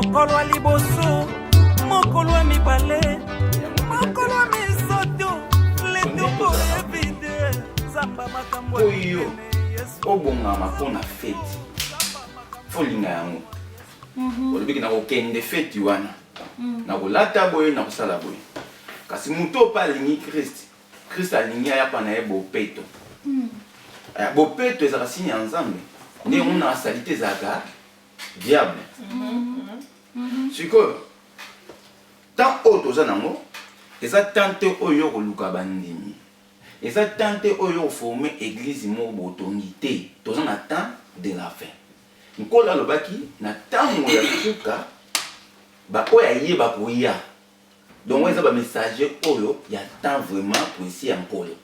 mokolo wa liboso mokolo wa mibale mokolo wa misato letupo ebide zamba makambo oyo obongama mpona fete folinga yango olobiki na kokende fete wana na kolata boye na kosala boye kasi moto ope alingi krist alingi ayapa na ye bopeto bopeto ezalaka sini ya nzambe ndenge mona asali te ezalaka diable sikoyo tant oyo toza nango eza tant te oyo koluka bandimi eza tant te oyo koforme église moko botongi te toza na temps de la fin nkolo alobaki na ntango ya suka baoyo ayeba koya donc eza bamessager oyo ya temps vraiment précis ya nkolo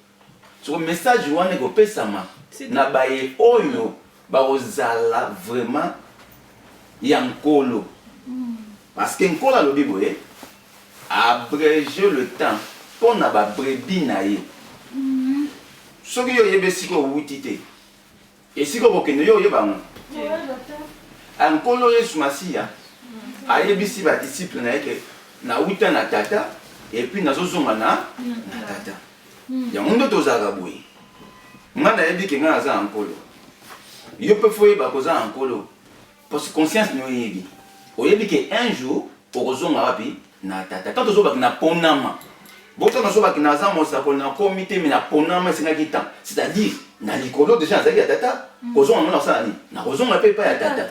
soko message wana ekopesama na baye oyo bakozala vraiment ya nkolo parce que nkolo alobi boye abréger le temps mpona babrebi na ye soki yo oyebi esika owuti te esika okokende yo oyeba ngo nkolo yesu masiya ayebisi badisiple na ye ke nawuta na tata epuis nazozonga na tata yango nde tozalaka boye nga nayebi ke nga naza na nkolo yo mpe fo oyeba koza na nkolo parce que conscience ni oyebi oyebi ke un jour okozonga wapi na tata tant tozobaki na ponama bota nazobaki naza mosakoli nakomi te me na ponama esengaki temps c'est-à-dire na likolo déjà nazalaki ya tata kozonga ngo na kosala nini nakozonga mpe epai ya tata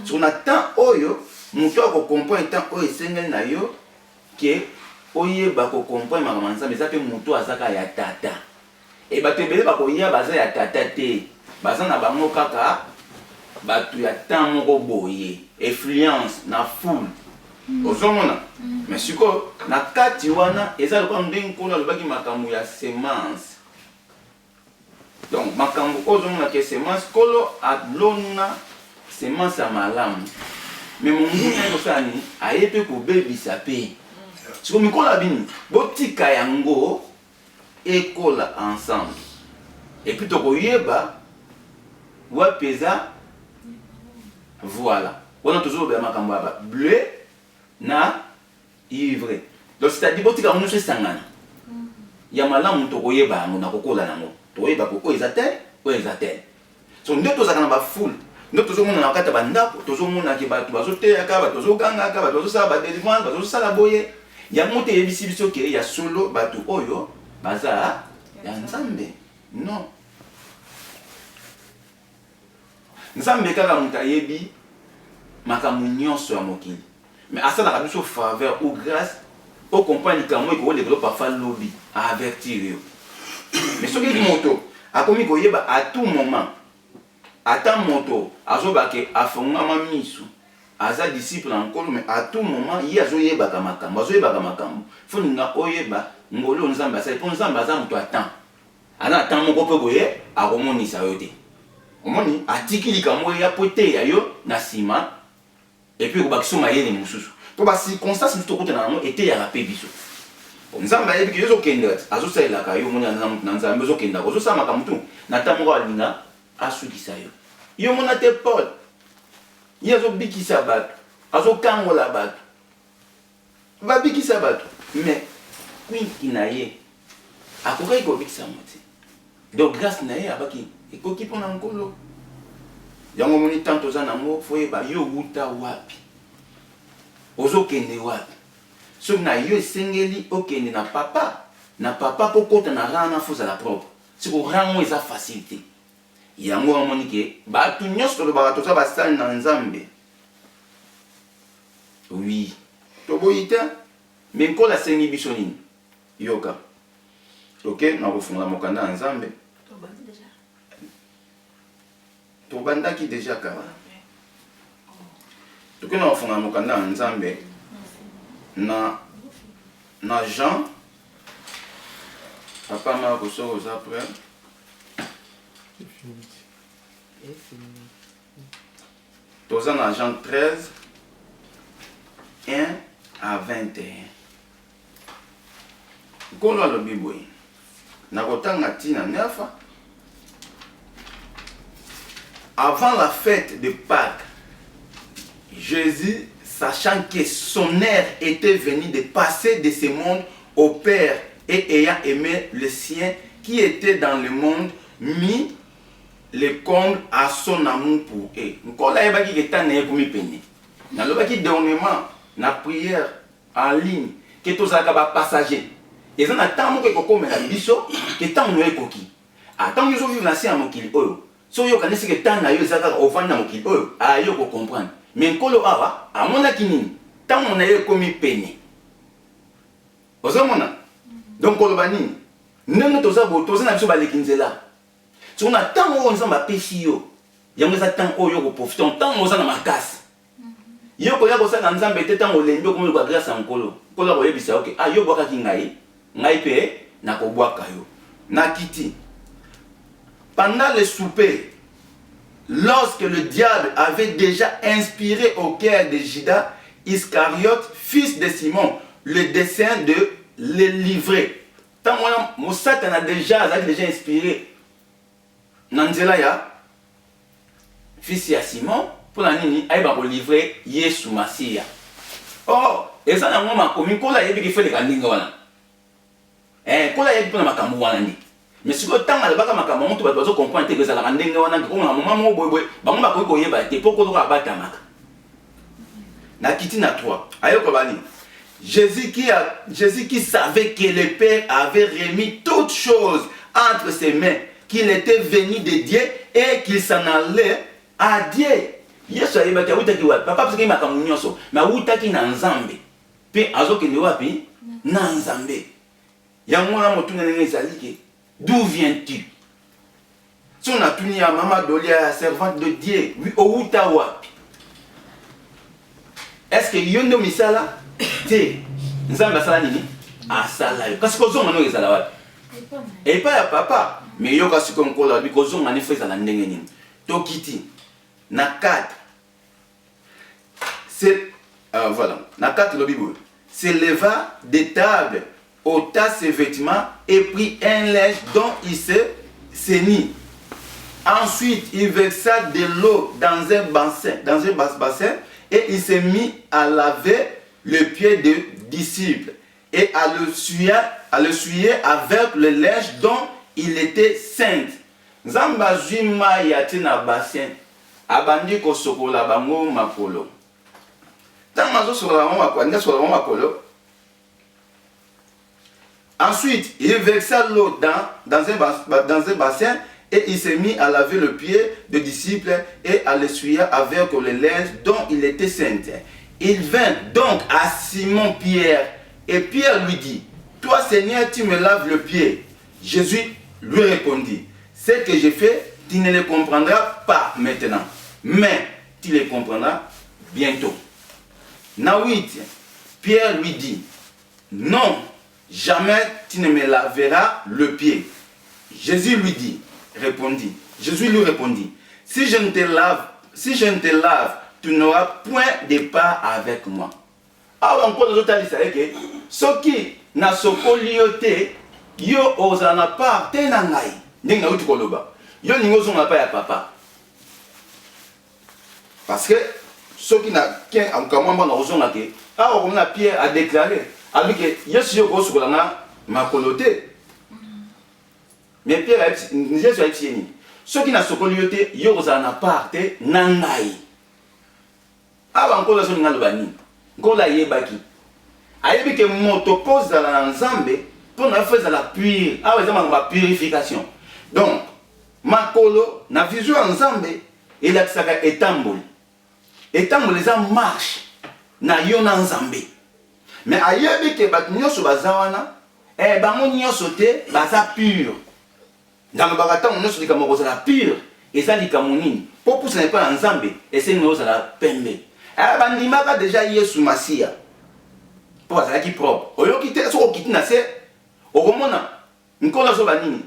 soko na temps oyo moto akokomprendre temps oyo esengeli na yo ke oyeba kokomprendre makambo ya nzambe eza mpe moto azaka ya tata e bato ebele bakoya baza ya tata te baza na bango kaka bato ya temps moko boye influence na foule ozomona mais sikoyo na kati wana eza lokola ndenge nkolo alobaki makambo ya semence donc makambo oyo ozomona ke semence nkolo alona semence ya malamu mais monguna ye kosala nini aye mpe kobebisa mpe siko mikolo abini botika yango ekola ensemble epuis tokoyeba wapi eza voilà wana tozolobela makambo ya bleu na ivre donc c'est-à-dire botika yango nyonso esangana ya malamu tokoyeba yango na kokola yango tokoyeba ko oyo eza tel oyo eza tel so nde tozalaka na bafoule nde tozomona na kati ya bandako tozomonaki bato bazoteyaka bato bazogangaka bato bazosala badelivrance bazosala boye yango te eyebisi biso ke ya solo bato oyo baza ya nzambe non nzambe kaka moto ayebi makambo nyonso ya mokili mais asalaka biso faveur ou grâce au comprendre likambo ekolekelo parfois lobi avertir yo mais soki moto akomi koyeba à tout moment ata moto azobake afongama miso aza disciple na nkolo mais à tout moment ye azoyebaka makambo fo ninga oyeba ngolo nzambe asali mpo nzambe aza moto atan aza na temps moko mpe boye akomonisa yo te omoni atiki likambo ya po eteya yo na nsima epuis ekobakisa mayele mosusu mpo bacirconstance mosusu tokotana yango eteyaka mpe biso nzambe ayebiki yo ozokende azosalelaka yo omoni aza moto na nzambe ozokendaka ozosala makambo tu na temps moko alinga asukisa yo yo mona te paul ye azobikisa bato azokangola bato babikisa bato mais kwinki na ye akokaki kobikisa mo te donc grâce na ye abaki ekoki mpona nkolo yango moni tant toza nango fo yeba yo wuta wapi ozokende wapi soki na yo esengeli okende na papa mpo kota na rana fo ozala propre siko rango eza facile te yango amoni ke bato nyonso tolobaka toza basali na nzambe oui toboyi te me nkolo asengi biso nini yoka ok nakofungola mokanda ya nzambe tobandaki deja kaka toke nakofungola mokanda ya nzambe na Jean papa ma kosoko oza prêt toza na Jean 13 1 à 21 nkolo alobi boye nakotanga ntina 9 avant la fête de Pâques Jésus sachant que son heure était venue de passer de ce monde au Père, et ayant aimé le sien qui était dans le monde, mis le comble à son amour pour eux. Encore là, il y a qui est en train de peine. Dans le dernièrement, la prière en ligne, que tous les passagers. Et ça, attend que comme la biso, que tant nous est coquille. Attends, nous vivons dans mon kilo. So yo kanisi que tant na yo zaka au fond na mon kilo. Ah yo pour comprendre. Mais kolo awa, à mon akini, tant on a eu comme peine. Vous savez donc kolo bani, nous tous abo, tous na biso balekinzela. Si on attend on s'en péchi yo. Yango za tant oyo ko profiter, tant on na makasi. Yo ko ya ko sa nzambe te tant o lendo comme ko grâce en kolo. Kolo ko yebisa OK. Ah yo boka kingai. Ngai pe na ko boaka yo. Na kiti. Pendant le souper, lorsque le diable avait déjà inspiré au cœur de Judas Iscariote, fils de Simon, le dessein de le livrer. Tant que Satan a déjà inspiré Nanzela ya fils de Simon pour la nini aïba pour livrer Yesu Masia. Oh, et ça n'a pas commis qu'on a yébi qui fait les kandinga wana. Qu'on a yébi pour la makambu wana ni. Mais si vous temps alabaka makambu tu vas comprendre que ça la kandinga wana ko na maman boy boy bango ba ko yeba te poko ko abata maka. Na kiti na 3. Ayo ko bani. Jésus qui savait que le Père avait remis toutes choses entre ses mains, qu'il était venu de Dieu et qu'il s'en allait à Dieu. Yesu ayebaki awutaki wapi? Papa parce que makambu nyonso, mais awutaki na Nzambe. Pe azokende wapi? Na Nzambe. Yango na motuna ndenge ezali ke d'où viens-tu? Si on a tuni à Maman Dolia, servante de Dieu, oui, outa wapi? Est-ce que yondo misala? Te, Nzambe asala nini? Asala yo. Kasi kozonga no ezala wapi? Et pas ya papa, mais yo kasi konkola bi kozonga ni feza la ndenge nini. Tokiti na 4. C'est voilà, na 4 le Bible. Se leva des tables, ôta ses vêtements et prit un linge dont il se ceignit. Ensuite, il versa de l'eau dans un bassin, et il s'est mis à laver le pied des disciples et à le suyer avec le linge dont il était saint. Zamba zuma yatina bassin abandi ko sokola bango makolo. Tamazo sokola bango makolo. Ensuite, il versa l'eau dans un bassin et il s'est mis à laver le pied des disciples et à l'essuyer avec le linge dont il était saint. Il vint donc à Simon-Pierre et Pierre lui dit, « Toi Seigneur, tu me laves le pied. » Jésus lui répondit, « Ce que j'ai fait, tu ne le comprendras pas maintenant, mais tu le comprendras bientôt. » Na 8, Pierre lui dit, « Non, jamais tu ne me laveras le pied. » Jésus lui répondit, si je ne te lave, tu n'auras point de part avec moi. Alors encore les autres disent que ce qui n'a sokoli yote, yo ozana part te na ngai. Ndenge na uti koloba. Yo ningo zonga pa ya papa. Parce que ce qui n'a qu'un enkamwa na ozonga ke, alors on a Pierre a déclaré avec que Yesu yo ko sokolanga makolote. Mais Pierre a dit, Jésus a dit, ce qui n'a sokoli yote, yo ozana part te na ngai. Avant qu'on soit dans le bani, qu'on la yebaki. Ayebi que moto pose dans l'ensemble pour nous faire la pure, la purification. Donc, makolo na vision ensemble et la saka etamboli. Etamboli ça marche na yona ensemble. Mais ayebi que bat nyoso bazawana bango nyoso te baza pure. Dans le bagaton on nyoso likamoko za la pure et ça likamonini. Pour pousser pas ensemble et c'est nous la pembe. Bandimaka déjà Yesu Masia. Pour ça qui propre. Oyo kite so okiti na se. Okomona nkola so banini.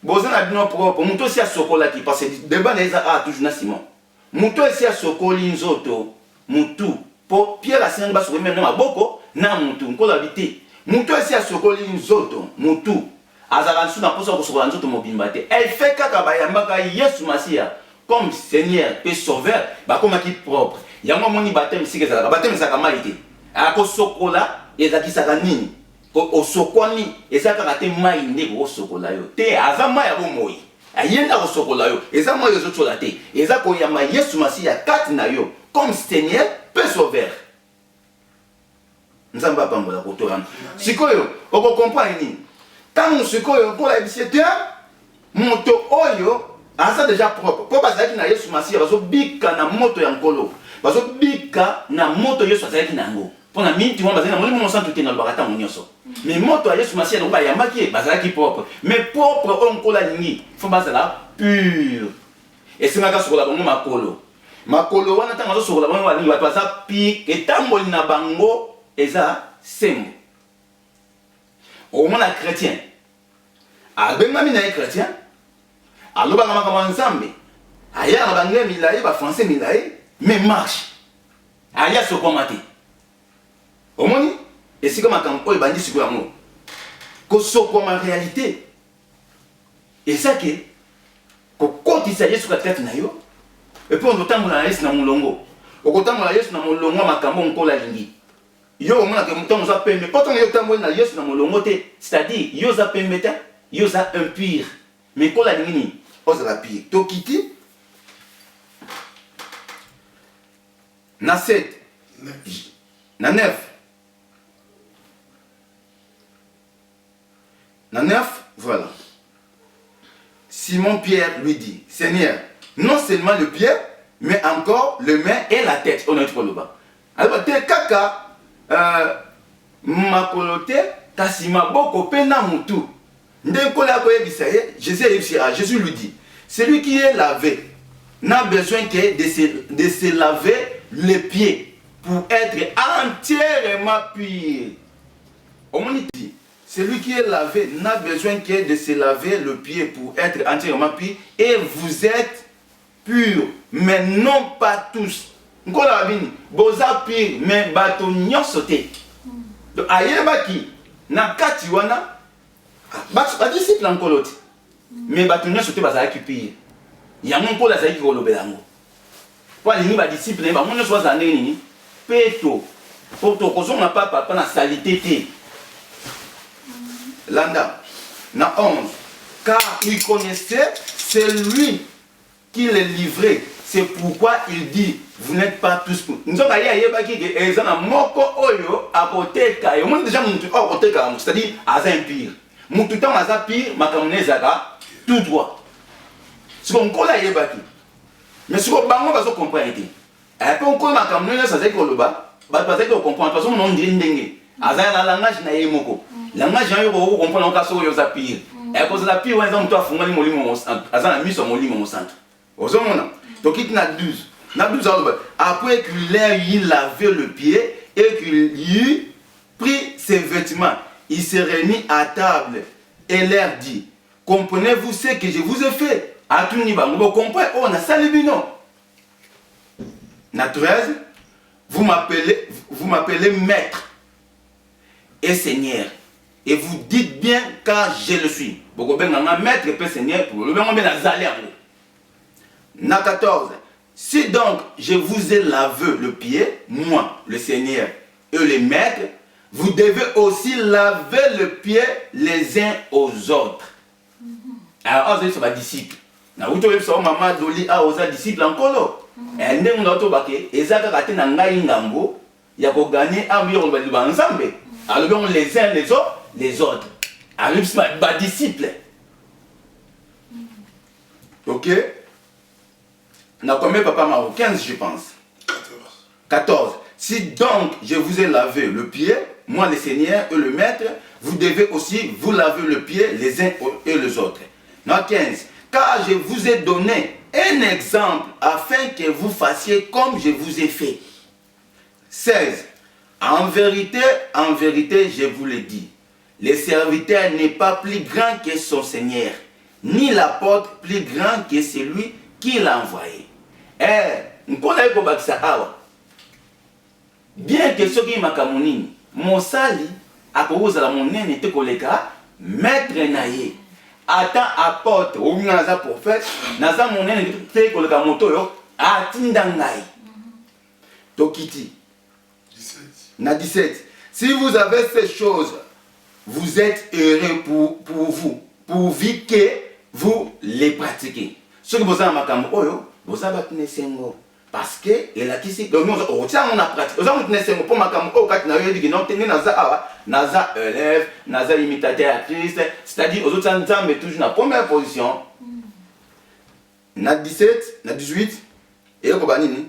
Bozana bino propre. Muto si asokola ki parce que débat na eza toujours na Simon. Muto si asokoli nzoto mutu. Po Pierre la senga so même na maboko na mutu nkola biti. Muto si asokoli nzoto mutu. Azala nsu na posa ko sokola nzoto mobimba te. Elle fait kaka bayambaka Yesu Masia comme Seigneur et Sauveur, comme qui propre. yango moni baptême sika ezalaka baptême ezalaka mai te akosokola ezakisaka nini osokwani ezalaka kaka te mai nde kosokola yo te aza mai ya bomoi ayenda kosokola yo eza mai ezotyola te eza koyamba Yesu Masiya kati na yo comme Seigneur pe sauveur nzambe apambola koto wana sikoyo okokomprendre nini ntango sikoyo kola ebisi te moto oyo aza déjà propre po bazalaki na Yesu Masiya bazobika na moto ya nkolo bazobika na moto Yesu azalaki na yango mpona miniti wana bazali na molimo mosantu te na lobaka ntango nyonso mais moto ya Yesu Masiya yango bayambaki ye bazalaki propre mais propre oyo nkolo alingi fo bazala pur esengaka sokola bango makolo wana ntango azosokola bango balingi bato baza pire etamboli na bango eza sembo omona chrétien abengami na ye chrétien alobaka makambo ya nzambe aya na bangele milayi bafrançais milayi mais marche aya sokwama te omoni esika makambo oyo ebandi sikoyo yango kosokwama réalité eza ke kokotisa Yesu katikati na yo epuis okotambola na Yesu na molongo okotambola na Yesu na molongo makambo nkolo alingi yo omonaka ntango oza pembe po ntango yo otamboli na Yesu na molongo te c'est-à-dire yo oza pembe te yo oza impire mais nkolo alingi nini ozala pire tokiti na 7 na 9 na 9 voilà Simon Pierre lui dit Seigneur non seulement le pied mais encore le main et la tête on a dit le bas alors te kaka makolo te kasi maboko pe na mutu nde kola ko yebisa ye Jésus lui dit celui qui est lavé n'a besoin que de se laver les pieds pour être entièrement pur. Celui qui est lavé n'a besoin que de se laver le pied pour être entièrement pur et vous êtes purs mais non pas tous. Nkola bini boza pur mais bato nyonso te. Donc ayebaki na kati wana ba disciple nkolo te mais bato nyonso te bazalaki pur. Yango nkolo azalaki kolobela yango. Po alingi ba disciple ba nyonso bazala ndenge nini peto poto kozonga papa na salité te. Landa na 11 car il connaissait celui qui les livrait. C'est pourquoi il dit vous n'êtes pas tous pour. Nous avons dit que les gens moko oyo apoteka. On déjà mutu apoteka, c'est-à-dire aza impire. Mutu tant aza pire, makamune zaka tout droit. Ce qu'on kola yebaki. Mais ce qu'on bango bazo comprendre. Et puis on kola makamune ça c'est que le bas, parce que on comprend parce qu'on on dit ndenge. Aza na langage na yemoko. Langage yo ko comprendre on kaso yo za pire. Et cause la pire on za mutu afunga ni molimo aza na miso molimo santo. Ozomona. Donc il y a 12. Après qu'il ait lavé le pied et qu'il eut pris ses vêtements, il se remit à table et leur dit comprenez-vous ce que je vous ai fait? À tout niveau, vous comprenez? Oh, on a salibino. Na 13, vous m'appelez maître et seigneur. Et vous dites bien car je le suis. Vous avez maître et seigneur pour le moment na 14. Si donc je vous ai lavé le pied, moi, le Seigneur et le maître, vous devez aussi laver le pied les uns aux autres. Alors, vous êtes disciples. Na uto yebso mama doli a oza disciple encore. Et ndenge na to bake ezaka kate na ngai ngambo ya ko gagner ambiyo ko ba nzambe. Alors on les uns les autres. Alors c'est ba disciple. OK? Na combien papa Maro 15 je pense. 14. Si donc je vous ai lavé le pied, moi le Seigneur et le maître, vous devez aussi vous laver le pied les uns et les autres. Na 15. Car je vous ai donné un exemple afin que vous fassiez comme je vous ai fait. 16. En vérité, je vous le dis, le serviteur n'est pas plus grand que son Seigneur, ni l'apôtre plus grand que celui qui l'a envoyé. Bien que ce qui m'a camonini, Mosali a causé la monnaie n'était koleka maître naïe. Attends apôtre ou naza prophète, naza monnaie n'était koleka moto yo atindangai. Tokiti. 17. Na 17. Si vous avez ces choses, vous êtes heureux pour vous, pourvu que vous les pratiquez. Ce que vous avez makambo oyo, vous avez battu sengo. Parce que il a qu'ici, donc nous on a pratiqué. Vous avez battu sengo pour makambo oyo quand na yo dit non tenez naza awa, naza élève, naza imitateur à Christ, c'est-à-dire aux autres temps mais toujours na première position. Na 17, na 18 et au Kobanini.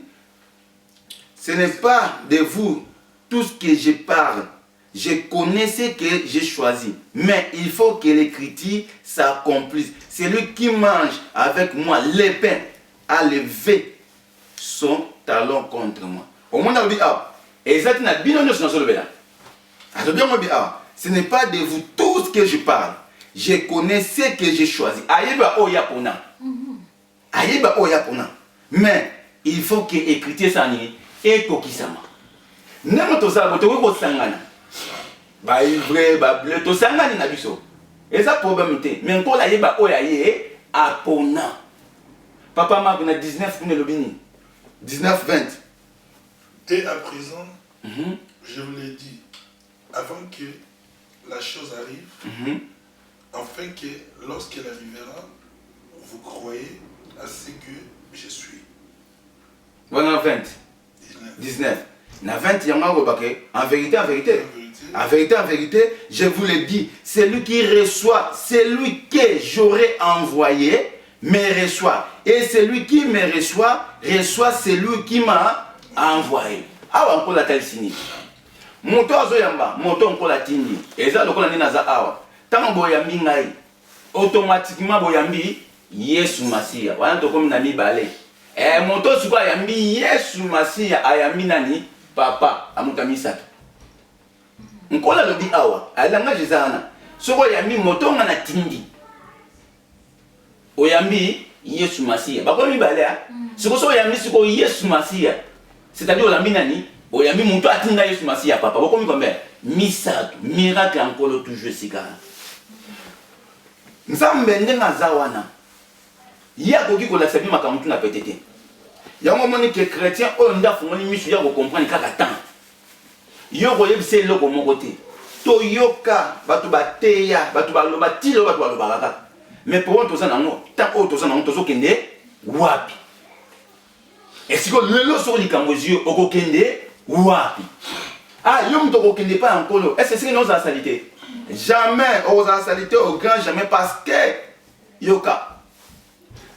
Ce n'est pas de vous tout ce que je parle. Je connais ce que j'ai choisi. Mais il faut que l'écriture s'accomplisse. Celui qui mange avec moi le pain a levé son talon contre moi. Au moins, on dit, ce n'est pas de vous tout ce que je parle. Je connais ce que j'ai choisi. Mais il faut que l'écriture s'anime et kokisama. N'importe ça, ba ivre ba bleu to sangani na biso eza problème te mais encore la yeba oya ye apona papa Marc na 19 kuna lobini 19 20 et à présent je vous l'ai dit avant que la chose arrive afin que lorsqu'elle arrivera vous croyez à ce que je suis. Voilà 20 19 na 20 yanga robake en vérité en vérité, je vous le dis, celui qui reçoit, celui que j'aurais envoyé, me reçoit. Et celui qui me reçoit, reçoit celui qui m'a envoyé. Awa encore la telle signe. Moto azoyamba, moto encore la tini. Et ça, le kola ni naza awa. Tant boyambi ngai, automatiquement boyambi Yesu Masia. Wana to comme nami balé. Moto suka yambi Yesu Masia ayambi nani papa amukamisa. Nkola lobi awa alanga jizana soko yambi motonga na tindi oyambi Yesu Masia bakomi balea soko yambi soko Yesu Masia c'est-à-dire olambi nani oyambi muto atinda Yesu Masia papa bakomi kombe misato miracle encore toujours sikana nzambe ndenga zawana ya koki kola sabi makamutu na petete yango moni que chrétien o ndafu moni misu ya ko comprendre kaka temps yo koyebise eloko moko te toyoka bato bateya bato baloba tilo bato baloba kaka mais pour on toza nango tant o toza nango tozokende wapi esiko lelo sur likambo yeux okokende wapi yo mto kokende pa encore est-ce que c'est nos salité jamais aux salité au grand jamais parce que yoka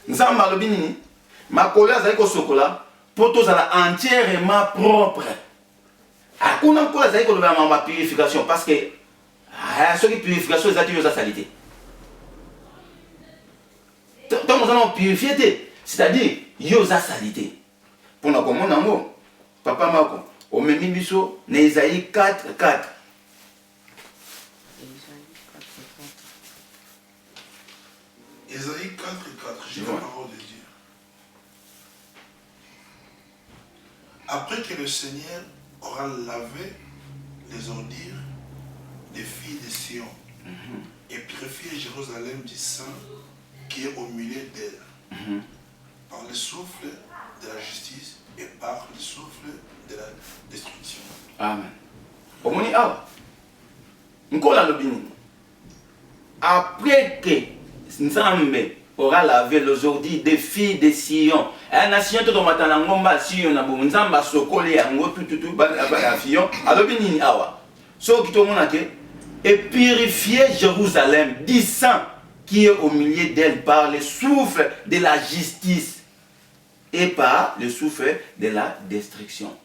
nzamba lobi nini makolo azali ko sokola po tozala entièrement propre. Akuna ko azali ko loba ma purification parce que ce qui purification ezati yo za salité. Donc nous allons purifier, c'est-à-dire yo za salité. Pour na komona ngo papa mako o memi biso na Isaïe 4:4. Isaïe 4:4, j'ai la parole de Dieu. Après que le Seigneur aura lavé les ordures des filles de Sion et purifié Jérusalem du sang qui est au milieu d'elle, par le souffle de la justice et par le souffle de la destruction. Amen. Omoni awa. Nkola lobini. Après que Nzambe aura lavé les ordures des filles de Sion. La nation tout matana ngomba Sion na bo Nzamba sokoli yango tout ba Sion. Alobini awa. So ki to mona ke et purifier Jérusalem du sang qui est au milieu d'elle par le souffle de la justice et par le souffle de la destruction.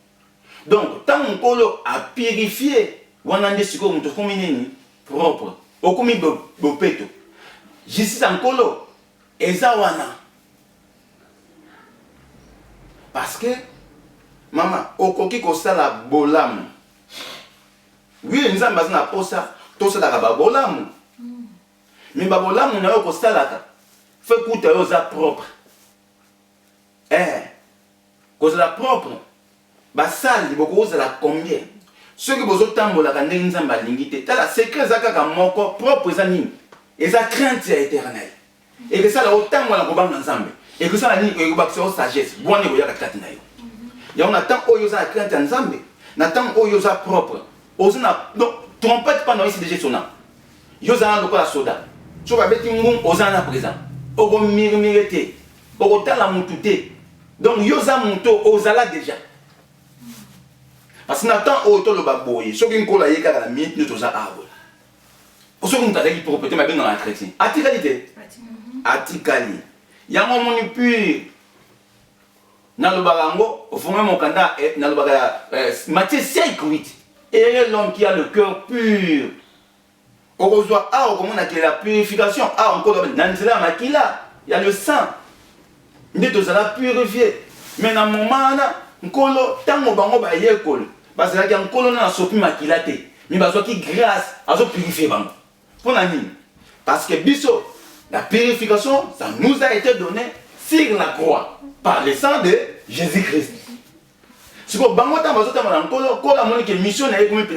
Donc, tant qu'on a purifié, on a dit que propre, okomi bopeto. Justice encore, ezawana. Parce que, maman, okoki kosala bolamu. Oui, nous avons besoin de posa, tout ça d'abord bolamu. Mais babolamu na yo kosala fait kuta yo za propre. Cause la propre. Basali boko la combien? Ceux qui bozo tambola ka ndenge nzamba lingite. Tala secret zaka ka moko propre za nini. Et ça crainte éternelle. Et que ça la autant la kobanga nzambe. Et que ça la nini ko bakso sagesse. Bwane boya ka katina yo. on attend oyosa la crainte en Zambé. N'attend oyosa propre. Osana donc trompette pas non ici déjà sonna. Yosa le la soda. Tu vas bêter ngum osana présent. Ogo mirmirete. Ogo tala mutute. Donc yosa muto osala déjà. Parce que n'attend oto le baboye. Ce qui nkola yeka la minute nous osa arbre. Pour ce qu'on t'a dit propriété mais bien dans la chrétien. Atikalité. Atikali. Yango moni pur. Dans le barango, au fond mon candidat est dans le barango. Matthieu 5:8. Et l'homme qui a le cœur pur. Au reçoit ah comment on a la purification. Ah encore dans cela makila. Il y a le sang. Nous devons la purifier. Mais dans le moment là, nkolo tango bango ba yekolo. Parce que là nkolo na sopi makila te. Mais parce que grâce à so purifier bango. Pour la mine. Parce que biso la purification ça nous a été donné sur la croix par le sang de Jésus-Christ. Si vous avez un peu de mission, vous avez un peu de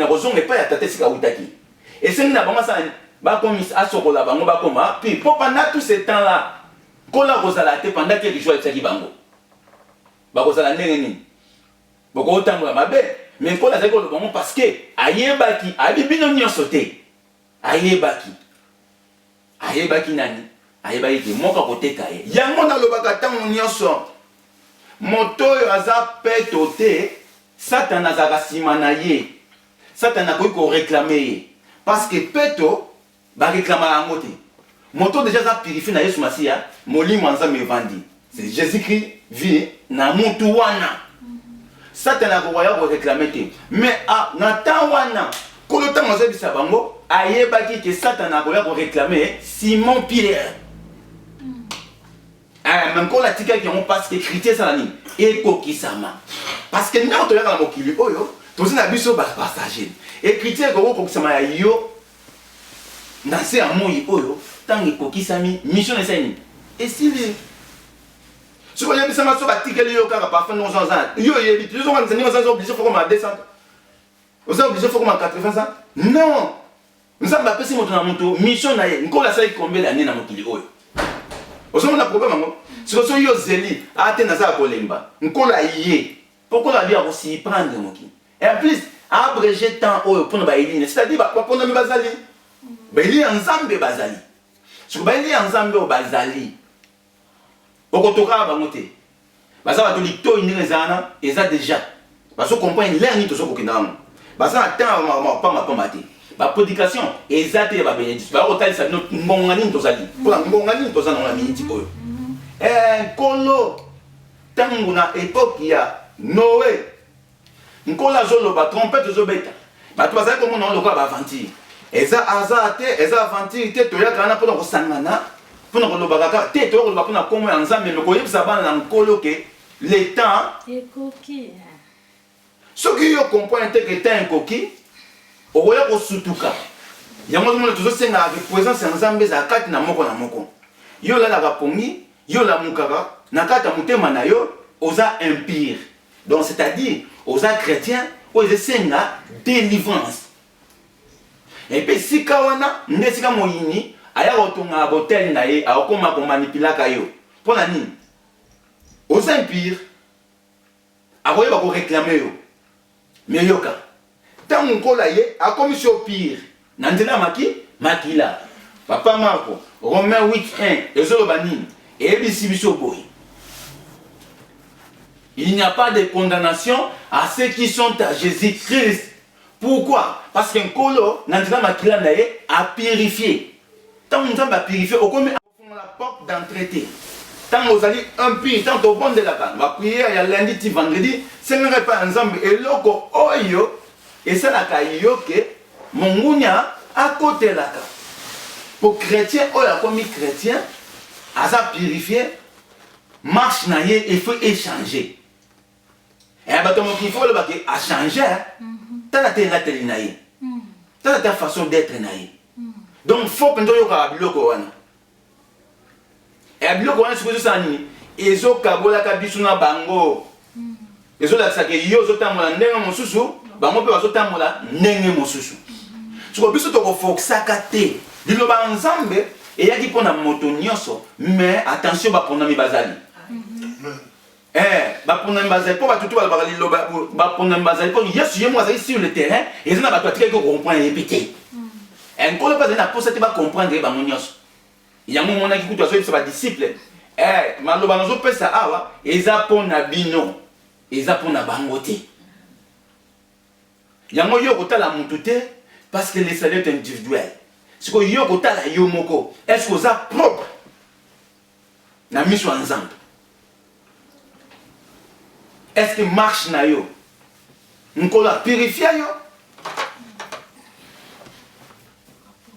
et si vous avez puis pendant tout ce temps-là, vous avez pendant quelques jours, vous avez mais parce que ayebaki abibino nyonsote ayebaki nani ayebaki moka koteka ye yango na lobaka tango nyonso moto oyo aza peto te Satan azaka sima na ye Satan akoki koréclame ye parce que peto baréclamaka yango te moto déjà aza purifié na Yesu Masiya molimo Nzambe evandi c'est Jésus-Christ vi na mutu wana Satan akokoya koréclame te mais na temps wana kolo ntango azobisa bango ayebaki ke Satan akoya koréclame Simon Pierre même quand la tika qui ont parce que chrétien ça nani et kokisama parce que nous toyaka na mokili oyo tozi na biso ba passager et chrétien ko kokisama yo na se amoyi oyo tangi kokisami mission na seni et si les si vous avez ça so ba tikeli yo kaka parfait non sans yo yebi tu so ngani ngani so obligé faut comme à 200 vous êtes obligé faut comme à 80 ça non nous avons pas moto na moto mission na ye nkola ça combien d'années na mokili oyo Vous avez un problème. Si vous avez un zéli, pourquoi la vie a aussi prendre et en plus, abréger temps pour nous bailler. C'est-à-dire, pour nous bazali. Bailler ensemble bazali. Si vous baillez ensemble bazali, au kotoka bangote. Baza ba tolito inirezana, et ça déjà. Parce qu'on comprend l'air ni tout ça pour qu'il n'en. Baza attend pas ma pomate. La prédication exacte ba bénédiction ba otali sa no ngongani tozali pour la ngongani tozana na miniti oyo kolo tangu na époque ya Noé nkola zolo ba trompette zo beta ba to bazali comme on loka ba aventure eza azate eza aventure te to yakana pour ko sangana pour ko lobaka te to ko ba pour na komo ya Nzambe loko yebisa bana na nkolo ke le temps ekoki ce qui yo comprend que temps ekoki okoya kosutuka yango mona tozosenga avec présence ya Nzambe za kati na moko yo lalaka pongi yo lamukaka na kati ya motema na yo oza impire donc c'est-à-dire oza chrétien oza senga délivrance et puis sika wana nde sika moyini aya kotonga botel na ye akoma komanipulaka yo mpona nini oza impire akoyeba koréclame yo mais yoka tant nkola ye akomi so pire na nzela makila papa Marco Romains 8:1 ezoloba nini ebisi biso boy il n'y a pas de condamnation à ceux qui sont à Jésus-Christ. Pourquoi? Parce qu'un kolo na nzela makila na ye a purifié tant Nzambe a purifié okomi la porte d'entrée tant vous allez un pire tant au bon de la canne va prier il y a lundi ti vendredi c'est n'aurait pas Nzambe eloko oyo et ça la kayoke mongunya à côté là pour chrétien ou la comme chrétien à ça purifier marche na ye il faut échanger et bah ton il faut le baquer à changer t'as la télé na ye t'as ta façon d'être na ye donc faut que nous yoka biloko wana et biloko wana c'est ça ni ezo kabola ka bisu na bango ezo la sake yo zo tamola ndenga mosusu bango pe bazotambola ndenge mosusu siko biso tokofokisaka te liloba Nzambe eyaki mpona moto nyonso mais attention bapondami bazali bapona mbazali po batutu balobaka liloba bapona mbazali po yesu ye mo azali sur le terrain eza na bato atikaki kocomprendre ye mpe te nkolo mpe azali na posa te bacomprendre ye bango nyonso yango omonaki kutu azoyebisa badisciple maloba nazopesa awa eza mpo na bino eza mpo na bango te yango yo kotala mutu te parce que le salut est individuel sikoyo yo kotala yo moko est ce que oza propre na miso ya nzambe est-ce que marche na yo nkolo apurifie yo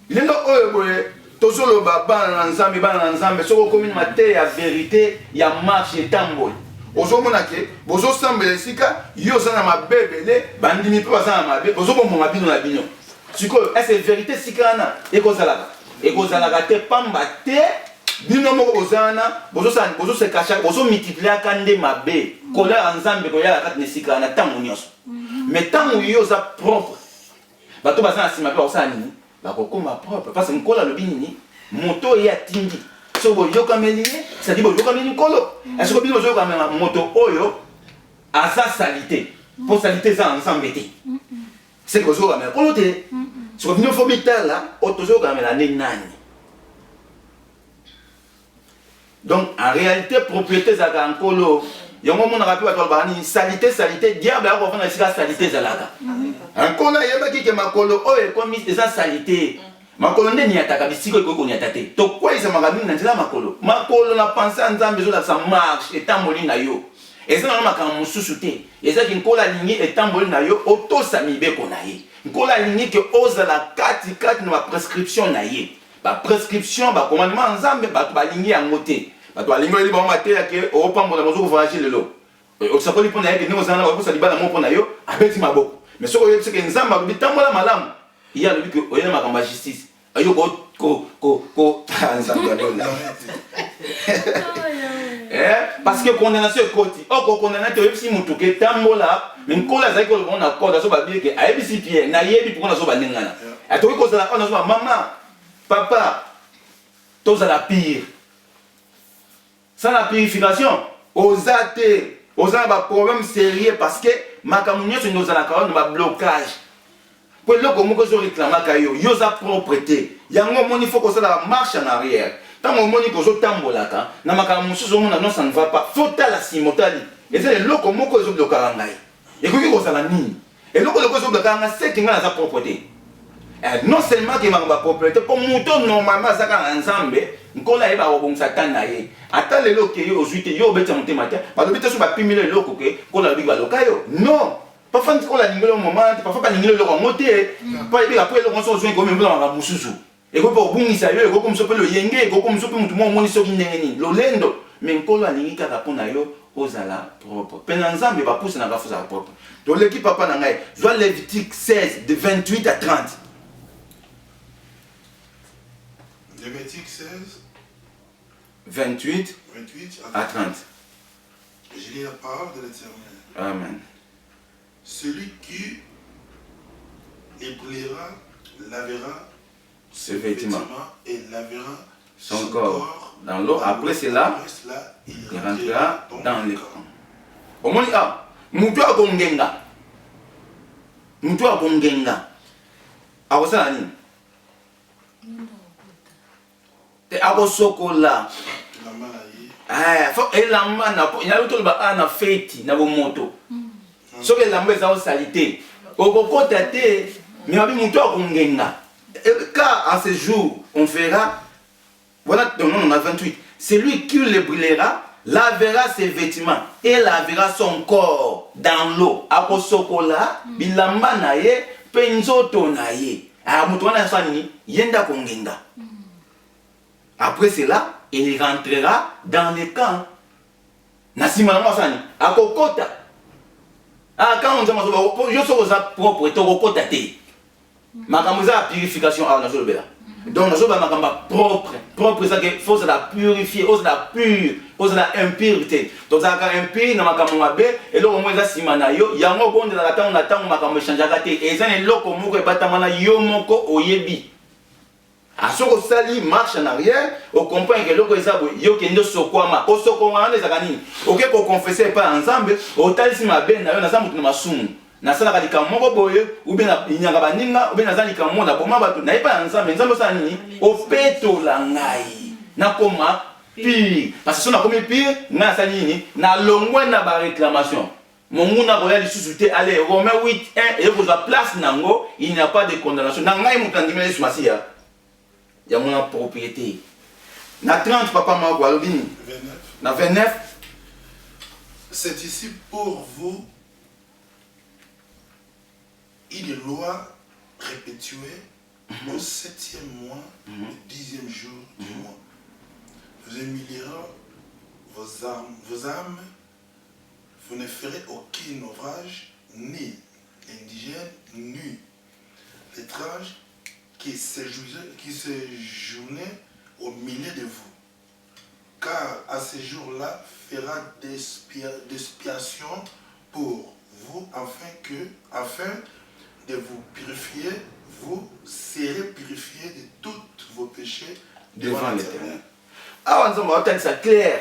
lelo oyo boye tozoloba bana na nzambe soko okomi na mateya ya vérité ya marche etamboli ozomona ke bozosambela esika yo oza na mabe ebele bandimi mpe baza na mabe bozobombonga bino na bino sikoyo ese vérité esika wana ekozalaka te pamba te bino moko bozana bozosekasha bozomultipliaka nde mabe kola ya nzambe koyala kati na esika wana ntango nyonso mais ntango yo oza propre bato baza na nsima mpe bakosala nini bakokoma propre parce que nkolo alobi nini moto oyo atindi soki boyokameli ye cetadi boyokameli nkolo soki bino bozoyokamela moto oyo aza salite mpo salite eza na nzambe te seki bozoyokamela nkolo te soki bino fo mitala oyo tozoyokamela nde nani. Donc en réalité propriété ezalaka nkolo yango omonaka mpe bato balobaka nini salite diable akofanda esika salite ezalaka nkolo ayebaki ke makolo oyo ekomi eza salite makolo nde niataka bisika ekoki koniata te tokweyisamaka mingi na nzela ya makolo na pense ya nzambe ezolakisa marche etamboli na yo eza nano makambo mosusu te ezaki nkolo alingi etamboli na yo otosa mibeko na ye nkolo alingi ke ozala kati na baprescription na ye baprescription bacommandement ya nzambe bato balingi yango te bato balingi oyeli bango mateya ke opambola mozokovoyage lelo osakoli mpo na ye ke ndenge ozala na bakosa libala moko mpo na yo abeti maboko mais soki oyebi seke nzambe alobi tambola malamu ye alobi ke oyena makambo ya justice ayo nzambe adola parce que condamnation ekoti okokondana te oyebisi motu ke tambola mais nkolo azalaki kolobango na code azobabi ke ayebisi pierre nayebi mpo nazoba ndengana atoki kozala oyo nazoba mama papa tozala pire sans la purification oza te oza na baproblème sérieux parce que makambo nyonso nde ozalaka wana na bablocage mpo eloko moko ezoreklamaka yo yo oza propre te yango omoni fo kozala marche en arrière ntango omoni kozotambolaka na makambo mosusu omona non ça ne va pas fo tala nsima otali eza eloko moko ezoblokaka ngai ekoki kozala nini eloko loko ezoblokaka ngai seki ngai naza propre te non seulement ke makambo bapropriété mpo moto normalement azaka na nzambe nkolo ayeba kobongisa ta na ye ata lelo ke yo ozwi te yo obetisa motema te balobi te so bapimeli eloko ke nkolo alobi baloka yo non parfois nkolo alingeli yo moment te parfois balingeli eloko yango te mpo ayebika mpo eloko nyonso ozwi ekomemela makambo mosusu ekoki mpe kobungisa yo ekoki moso mpe loyenge ekoki moso mpe motu mo omoni soki ndenge nini lolendo mais nkolo alingi kaka mpo na yo ozala propre mpe na nzambe bapusanaka fo ozala propre toleki papa na ngai zwa Lévitique 16 de 28 à 30. Lévitique 16, 28 à 30. Je lis la parole de l'Éternel. Amen. Celui qui éblouira, lavera ses vêtements et lavera son corps dans l'eau. Après cela, il rentrera dans le camp. Omoni ah, mutu akongenga. Mutu akongenga. Akosala nini? Akosokola elamba na na feti na bomoto soki elamba eza osalite okokota te mais babi moto akongenga car en ce jour on fera voilà on a 28 celui qui le brûlera lavera ses vêtements et lavera son corps dans l'eau akosokola bilamba na ye mpe nzoto na ye moto wana asala nini yenda kongenga. Après cela, il rentrera dans le camp. Nasima Masani, à Kokota. Ah, quand on dit je suis propre, tu Kokota te. Makamuza purification à Nazolbela. Donc Nazolba Makamba propre, ça qu'il faut la purifier, ose la pure, ose la impureté. Donc ça a impur na Makamuabe, et là au moins ça simanayo, yango bon de la temps on attend Makamu changeaka te. Et ça est loko moko batamana yomoko oyebi. À ce que ça marche en arrière, on comprend que l'autre est yo kendo sokwama, o sokwama les agani. OK ko confesser pas ensemble, o talisi mabe na yo na zamu na masumu. Na sala kalika moko boye ou bien inyanga baninga ou bien na zalika mona boma bato na pas ensemble, nzambo sa nini o peto la ngai. Na koma pire parce que si on a commis pire, na sa nini na longwa na ba réclamation. Mon mouna roya li sous-souté, allez, Romains 8, 1, et vous a place nango, il n'y a pas de condamnation. Nangai moutandimé les sumasia. Il y a mon propriété. Na 30, papa m'a gualobini. 29. Na 29. C'est ici pour vous une loi répétuée au 7e mois, le 10e jour du mois. Vous humilierez vos âmes. Vous ne ferez aucun ouvrage, ni indigène, ni l'étrange qui séjournait au milieu de vous. Car à ce jour-là fera d'expiation pour vous, afin de vous purifier, vous serez purifiés de tous vos péchés devant l'Éternel. Ah, on va ça clair.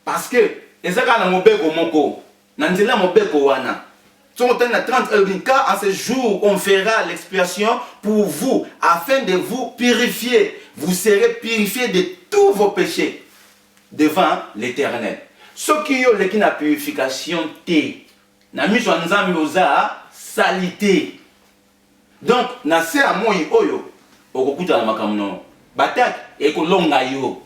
Parce que, ezaka na mobeko moko, na nzela mobeko wana. Car en ce jour, on fera l'expiation pour vous, afin de vous purifier. Vous serez purifiés de tous vos péchés devant l'Éternel. Ce qui est la purification, na miso nzambe oza salité. Donc, na se a moi oyo, okokuta na makamuno. Batak ekolonga yo.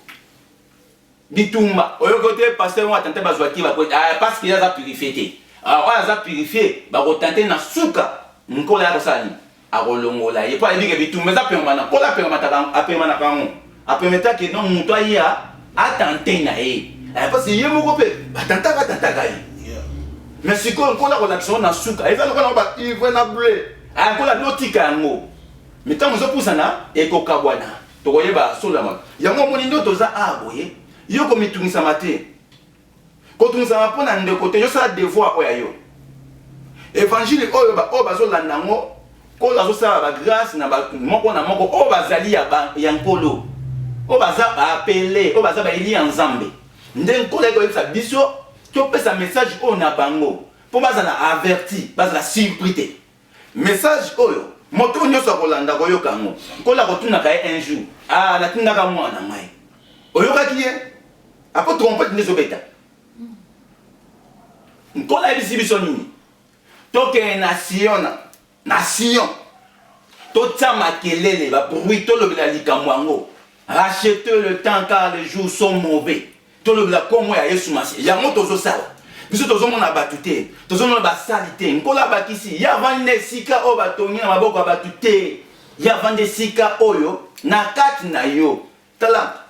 Bitumba, oyo côté pasteur moi tenter bazwaki ba parce qu'il a purifié. Alors on a purifié, ba ko tenter na suka. Nkola ya sali. Akolongola. Et pas dire que bitumba za permanent. Kola permanent a permanent kango. A permettre que non muto ya atenter na e. Parce que yemo ko pe batanta kai. Mais si ko nkola ko l'action na suka, eza ko na ba ivre na bleu. A kola notika ngo. Mais tant mozo pusana e ko kabwana. To koyeba solama. Yango moni ndo toza aboye. Yo comme tungisa mate. Ko tungisa mapona ndeko te yo sala devoir oya yo. Évangile oyo ba zo landango ko la zo sala ba grâce na ba moko na moko o bazali ya nkolo. O baza ba appeler, o baza ba ili nzambe. Ndeng ko leko sa biso to pesa message o na bango. Po baza na averti, baza la surprise. Message oyo moto nyoso ko landa ko yo kango. Ko la ko tuna ka un jour. Ah na tuna ka mwana ngai. Oyoka qui est après tromper des obéta. Nkola ebisi biso nini? Toke nation. Tota makelele ba bruit to lobela likamwango. Rachetez le temps car les jours sont mauvais. To lobela komo ya Yesu Masi. Ya moto zo sala. Biso tozo mona batute, tozo mona ba salité. Nkola bakisi ya vande sika o batongi na maboko batute. Ya vande sika oyo na kati na yo. Tala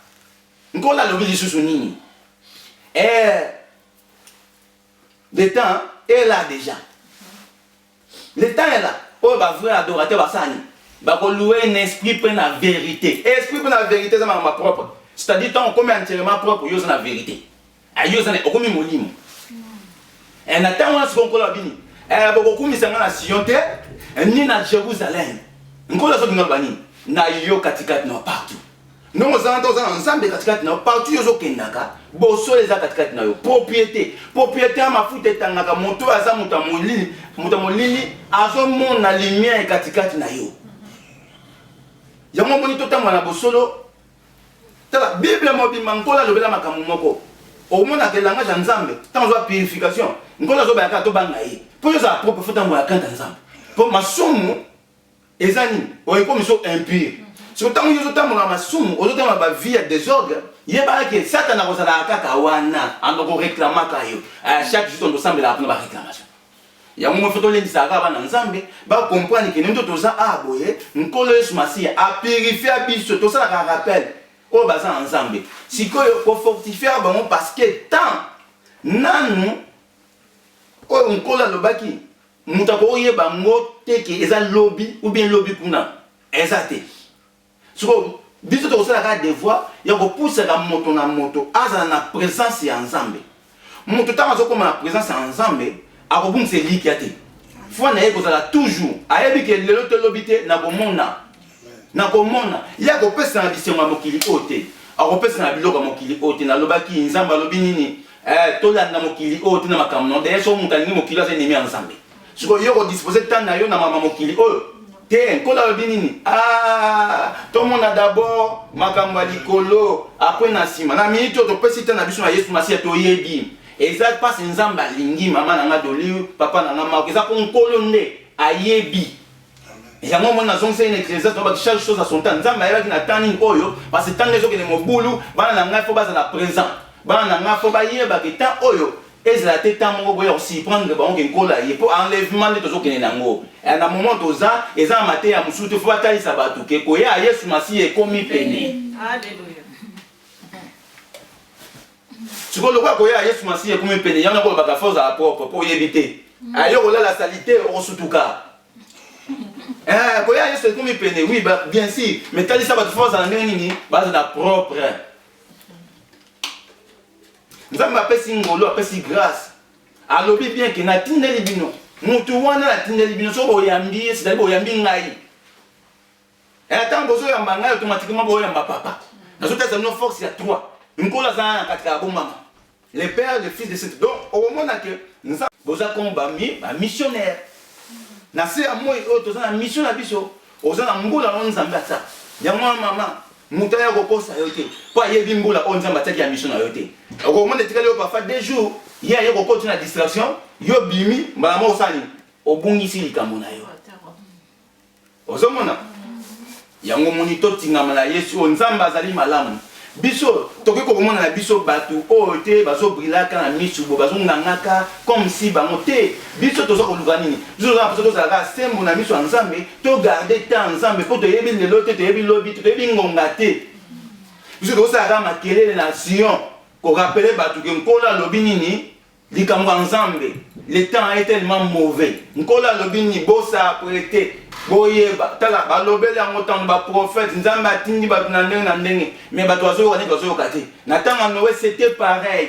Nkola lobi lisusu nini? Le temps est là déjà. Le temps est là. Oh, bah, vrai adorateur, bah, ça, bah, louer un esprit pour la vérité. Esprit pour la vérité, c'est ma propre. C'est-à-dire, tant qu'on met entièrement propre, il y a la vérité. Il y a un molimo. Et on attend ce qu'on a dit. Beaucoup de gens sont ni na Jérusalem. On a dit na yo katikati na partout. Nous sommes ensemble katikati na partout yozo kendaka. Boso les katikati na yo propriété. Propriété à ma foute tangaka moto aza mutamolili azo mona lumière katikati na yo. Yango moni to tamwana bosolo. Tala Bible mobimba nkola lobela makamu moko. Au monde que langage en Nzambe, tant de purification. Nkola zo ba ka to banga yi. Pour yo za propre faut tamwa kanta Nzambe. Pour masumu ezani o ekomiso impure. Si autant nous avons un massum, nous avons une vie à désordre, il y a que Satan a besoin de réclamer chaque jour, nous semble la réclamation. Il y a un moment où nous avons comprendre que nous avons à purifier tout ça rappel au bazar ensemble. Si nous fortifier parce que tant nous on colle le baki, nous avons un lobby ou bien lobby kuna exact. So, biso to sala des voix, ya ko pousse la moto na moto, aza na présence ya Nzambe. Moto tama zo koma na présence ya Nzambe, akobum se likiate. Faut na yeko sala toujours, ayebi ke lelo to lobité na bomona. na komona ya kopesa na bisengo ya mokili ote akopesa na biloko ya mokili ote nalobaki nzambe alobi nini tolanda mokili ote na makambo no d'ailleurs so moto alingi mokili aza ennemi ya nzambe sikoyo yo kodispose temps na yo na mama mokili oyo te nkolo alobi nini tomona d'abord makambo ya likolo apres na nsima na miniti oyo topesi te na biso na yesu masiya toyebi eza mpasi nzambe alingi mama na nga doli papa na nga mako eza mpo nkolo nde ayebi yango mona nazongisa ine ecclésiaste tobaki chaque chose à son temps nzambe ayebaki na temps nini oyo parce que ntango ezokende mobulu bana na ngai fo bazala présent bana na ngai fo bayebaki temps oyo ezala te temps moko boya kosurprendre bango ke nkolo aye mpo enlèvement nde tozokende nango na moment toza eza na mateya mosusu te fo batalisa bato ke koya ya yesu masiya ekomi pene sikoyo lokola koya ya yesu masiya ekomi pene yango nakolobaka fo ozala propre mpo oyebi te ayo kolala salite okosutuka koya yesu ekomi pene oui bien sûr mais talisa bato fo bazala ndenge nini bazala propre nzambe apesi ngolo apesi grâce alobi bien ke natindeli bino mutu wana natindeli bino soki boyambi ye c'est-à-dire boyambi ngai ntango bozoyamba ngai automatiquement boyamba papa nazotasa bino force ya 3 nkolo aza na katika ya bomama le père le fils de saint donc okomona ke nzambe boza komo bamissionnaire na se ya moi oyo toza na mission na biso oza na mbula oyo nzambe ata yango mama mutu aya kokosa yo te mpo ayebi mbula oyo nzambe atiaki ya mission na yo te okomona etikali yo parfois 2 jours ye aye kokoti na distraction yo bimi mbala moko osali obungisi likambo na yo ozomona yango moni totingama na yesu oyo nzambe azali malamu biso tokoki kokomona na biso bato oyo te bazobrilaka na misu bo bazongangaka comme si bango te biso toza koluka nini biso toza mposo tozalaka sembo na miso ya nzambe togarde temps nzambe mpo toyebi lelo te toyebi lobi te toyebi ngonga te biso tokosalaka makelele na sion korapele bato ke nkolo alobi nini likambo ya nzambe le temps est tellement mauvais nkolo alobi nini bosaprete boyeba tala balobeli yango ntango baprophète nzambe atindi bato na ndenge mais bato bazoyoka neti bazoyoka te na ntango ya noe c'était pareil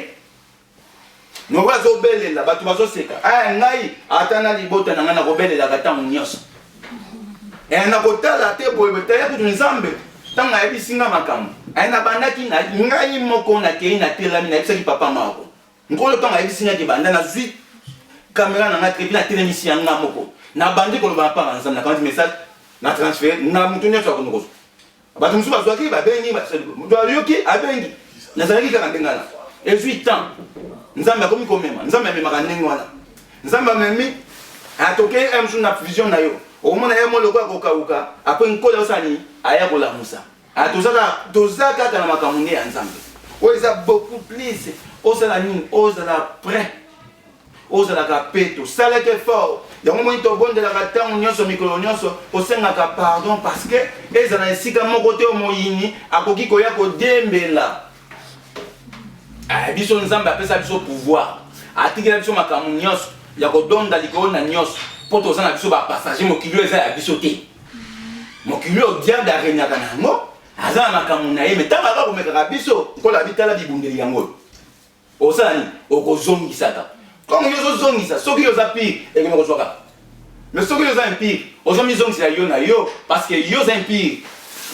noe azobelela bato bazoseka ngai ata na libota na ngai nakobelelaka ntango nyonso nakotala te boyebe taya kutu nzambe ntango ayebisinga makambo nabandaki ngai moko nakei natelami nayebisaki papa mako nkolo ntango ayebisingaki banda nazwi kamera na ngai trepi natelemisi yanga moko na bandi koloba na part ensemble nakamati message na transfert na mutu nyonso akonokoso bato mosusu bazwaki babengi moto ayoki abengi nazalaki kaka ndenge wana ezwi temps nzambe akomi komema nzambe amemaka ndenge wana nzambe amemi atokei msu na vision na yo okomona ye moloko akokauka apres nkolo osani aya kolamusa toza kaka na makambo nde ya nzambe oyo eza beaucoup plus ozala nini ozala prêt ozalaka pe tosalaki effort yango moni tobondelaka ntango nyonso mikolo nyonso osengaka pardon parce que ezala esika moko te moyini akoki koya kodembela biso nzambe apesa biso pouvoir atikela biso makambo nyonso ya kodonda likolo na nyonso mpo toza na biso bapassager mokili oyo eza ya biso te mokili oyo diable aregnaka na yango aza na makambo na ye me ntango aka komekaka biso nkola bitala bibundeli yango osala nini okozongisaka comme yo ozozongisa soki yo oza pire ekende kozwaka mais soki yo oza impire ozomizongisela yo na yo parce que yo oza impire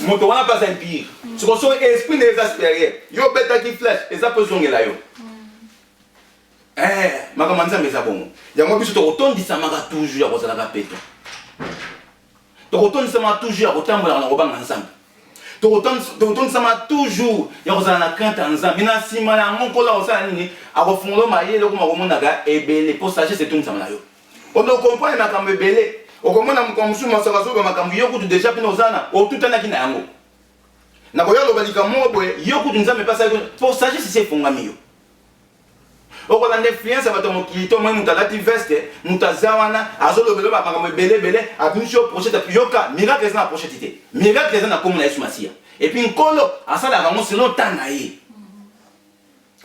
moto wana mpe aza impire siko soki esprit nde eza supérieur yo obetaki flèche eza mpe ozongela yo makambo ya nzambe eza bongo yango biso tokotondisamaka toujours ya kozalaka peto tokotondisamaka toujours ya kotambolaka na kobanga nzambe tokotondisama toujours ya kozala na crainte ya nzambe na nsima yango nkola kosala nini akofungola mayele okoma komonaka ebele mpo sagesse etondisama na yo ondo okomprendre makambo ebele okomona mokambo mosusu masaka azoyoka makambo yo kutu deja mpena ozana otutanaki na yango nakoya loba likambo moko boye yo kutu nzambe epasaki mpo sagesse esi efungami yo okolanda influence ya bato ya mokili to moi moto alati veste moto aza wana azolobela makambo ebele abimisi yo prochete api yoka miracle eza na prochete te miracle eza na kombo na yesu masiya epuis nkolo asalaka yango selon temps na ye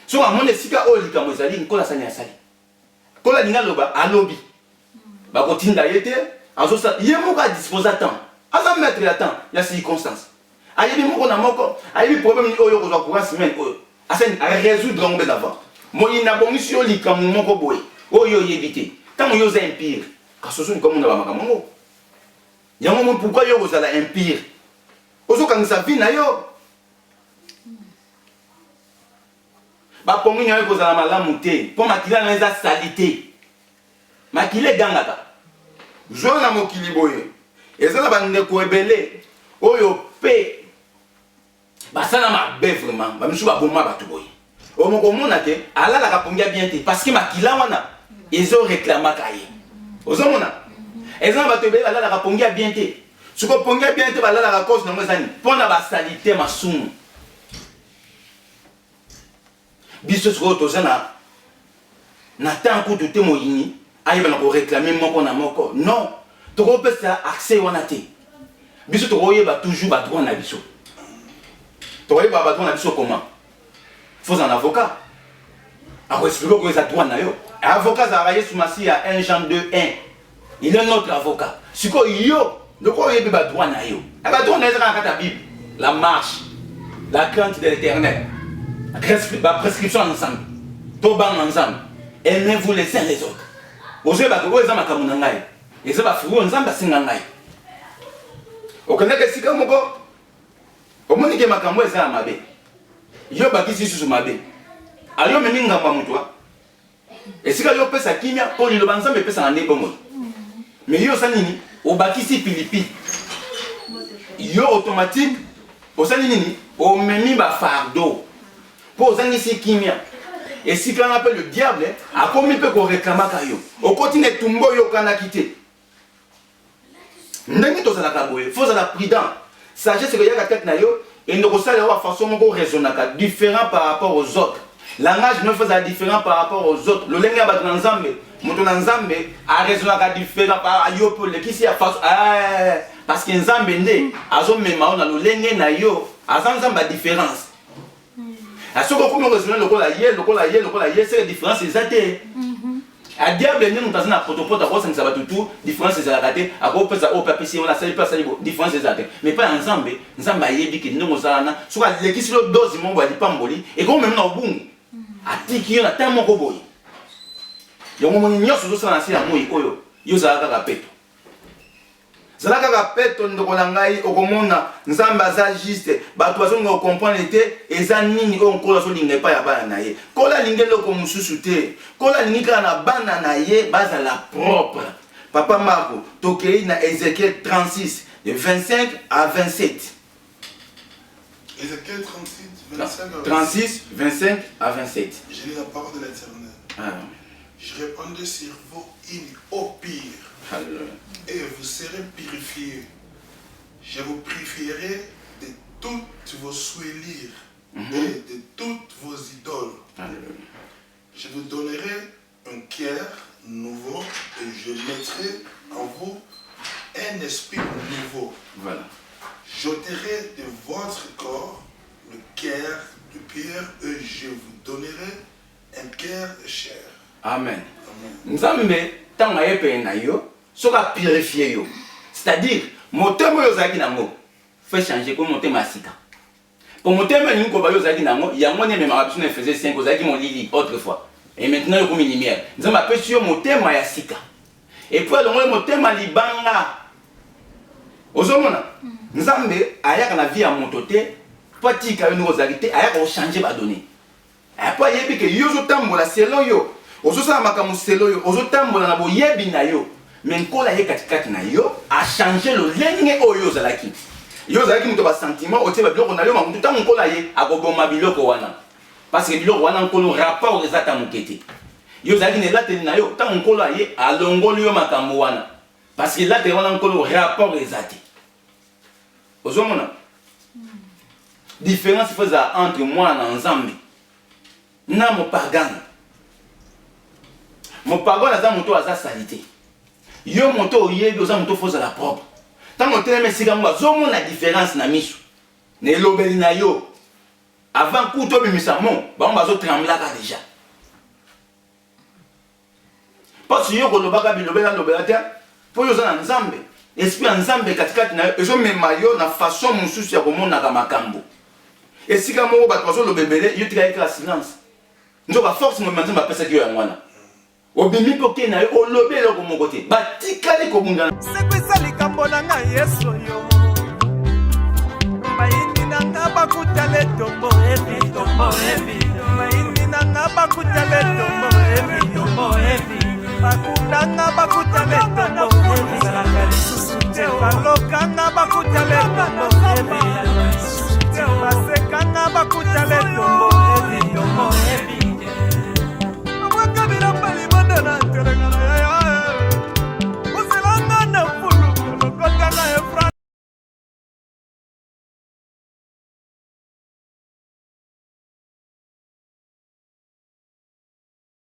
soki amona esika oyo likambo ezali nkolo asali asali nkolo alingi aloba alobi bakotinda ye te azosala ye moko adispose temps aza maître ya temps ya circonstance ayebi moko na moko ayebi problème oyo kozwa courant semaine oyo asali arésoudre yango mpe d'avant moi nabongisi yo likambo moko boye oyo oyebi te ntango yo oza impire kasi ozo likambo na bamakambo yango mo pourquoi yo kozala impire ozokangisa vie na yo bapongi na yo kozala malamu te mpo makila na eza sali te makila egangaka zwa na mokili boye eza na bandeko ebele oyo mpe basala mabe vraiment bamisu baboma bato boye omokomona te alalaka pongi ya bien te parce que makila wana ezoreklamaka ye ozomona eza na bato ebele balalaka pongi ya bien te siko pongi ya bien te balalaka cause nango ezani mpona basali te masumu biso sikoyo toza na temps kutu te moyini ayeba na koreklame moko na moko non tokopesa accès wana te biso tokoyeba toujours badroit na biso tokoyeba badroit na biso comment faut un avocat akoexplike ko eza droit na yo avocat azalaka yesu masi ya 1 Jean 2:1 il est notre avocat sikoyo yo ndoko oyebi badroit na yo badroit na yo ezaka na kati ya bible la marche la crainte de l'éternel la prescription ensemble tobanga ensemble aimez-vous les uns les autres ozoye bato oyo eza makambo na ngai eza bafruit nzambe asinga ngai okendaka esika moko omoni ke makambo eza ya mabe yo bakisi lisusu mabe ayo memi ngambo ya moto esika yo opesa kimia mpo liloba nzambe epesaka nde bomoi me yo osali nini obakisi pilipili yo automatique osali nini omemi bafardeau mpo ozangisi kimia esika nga mpe le diable akomi mpe koreklamaka yo okoti na etumba oyo okanaki te ndenge tozalaka boye fo ozala prudent sagesse ekoyaka tete na yo ende kosala yo bafaçon moko raisonnaka différent par rapport aux autres langage no fozala différent par rapport aux autres lolenge ya bato na nzambe moto na nzambe araisonnaka différent par yo mpe olekisi ya façon parce que nzambe nde azomema yo na lolenge na yo aza nzambe ya différence soki okomi raisonne lokola ye seke différence eza te adiable ndenge moto aza na potopoto akosangisa bato tu différence ezalaka te akopesa oyo mpe apesi wana asali mpe asali différence eza te mais mpa ya nzambe nzambe ayebi ke ndenge ozala na soki alekisi lo dosi moko ya lipamboli ekomemi na obungu atiki yo na ta moko boye yango moni nyonso ozosala na se ya moi oyo yo ozala kaka peto zala kaka peto ndeko na ngai okomona nzambe aza juste bato bazonga okomprendre te eza nini oyo nkolo azolinga epai ya bana na ye nkolo alingi eloko mosusu te nkolo alingi kaka na bana na ye bazala propre papa Marco tokei na Ézéchiel 36 de 25 à 27 Ézéchiel 36 25 à 27 je lis la parole de l'Éternel. Je répandrai sur vous une eau pure. Et vous serez purifiés. Je vous purifierai de toutes vos souillures et de toutes vos idoles. Je vous donnerai un cœur nouveau et je mettrai en vous un esprit nouveau. Voilà. J'ôterai de votre corps le cœur de pierre et je vous donnerai un cœur de chair. Amen. Nzambe tanga yepe na yo soka purifier yo. C'est-à-dire motema yo zaki nango fait changer comme motema sika. Pour motema ni ko ba yo zaki nango yango ne mema biso ne faisait 5 zaki mon lili autrefois. Et maintenant yo comme lumière. Nzambe apesi yo motema ya sika. Et puis le motema libanga. Ozomona Nzambe ayaka na vie ya motote pati ka yo no zaki te ayaka o changer ba donner. Apa yebi ke yo zo tambola selon yo. Ozosala makambo selo yo ozotambola na boyebi na yo mais nkola ye katikati na yo a changer lolenge oyo ozalaki yo ozalaki moto basentiment otie babiloko na yo mamutu ntango nkola ye akoboma biloko wana parce que biloko wana nkolo rapport eza ta moke te yo ozalaki na elateli na yo ntango nkola ye alongoli yo makambo wana parce que elateli wana nkolo rapport eza te ozomona différence faut eza entre moi na nzambe na mopagano. Mon pardon aza moto aza salité. Yo moto oyebi oza moto foza la propre. Tant on teme sika mo zomo na différence na misu. Ne lobeli na yo. Avant coup to bimisa mon, ba on bazo tremblaka déjà. Parce que yo ko lobaka bilobela lobela te, po yo za na nzambe. Esprit nzambe katikati na yo, ezo mema yo na façon mususu ya komona ka makambo. Et sika mo ba bazo lobebele, yo tika eka silence. Nzoka force mo manzi ma pesa ki yo ya mwana. Obimi poke na yo olobe eloko moko te batikali kobungana sekwisa likambo na ngai yesu yo Maindi nanga bakuta le tombo evi tombo evi. Maindi nanga bakuta le tombo evi tombo evi. Bakutanga bakuta le tombo evi. Salanga lisusu te balokanga bakuta le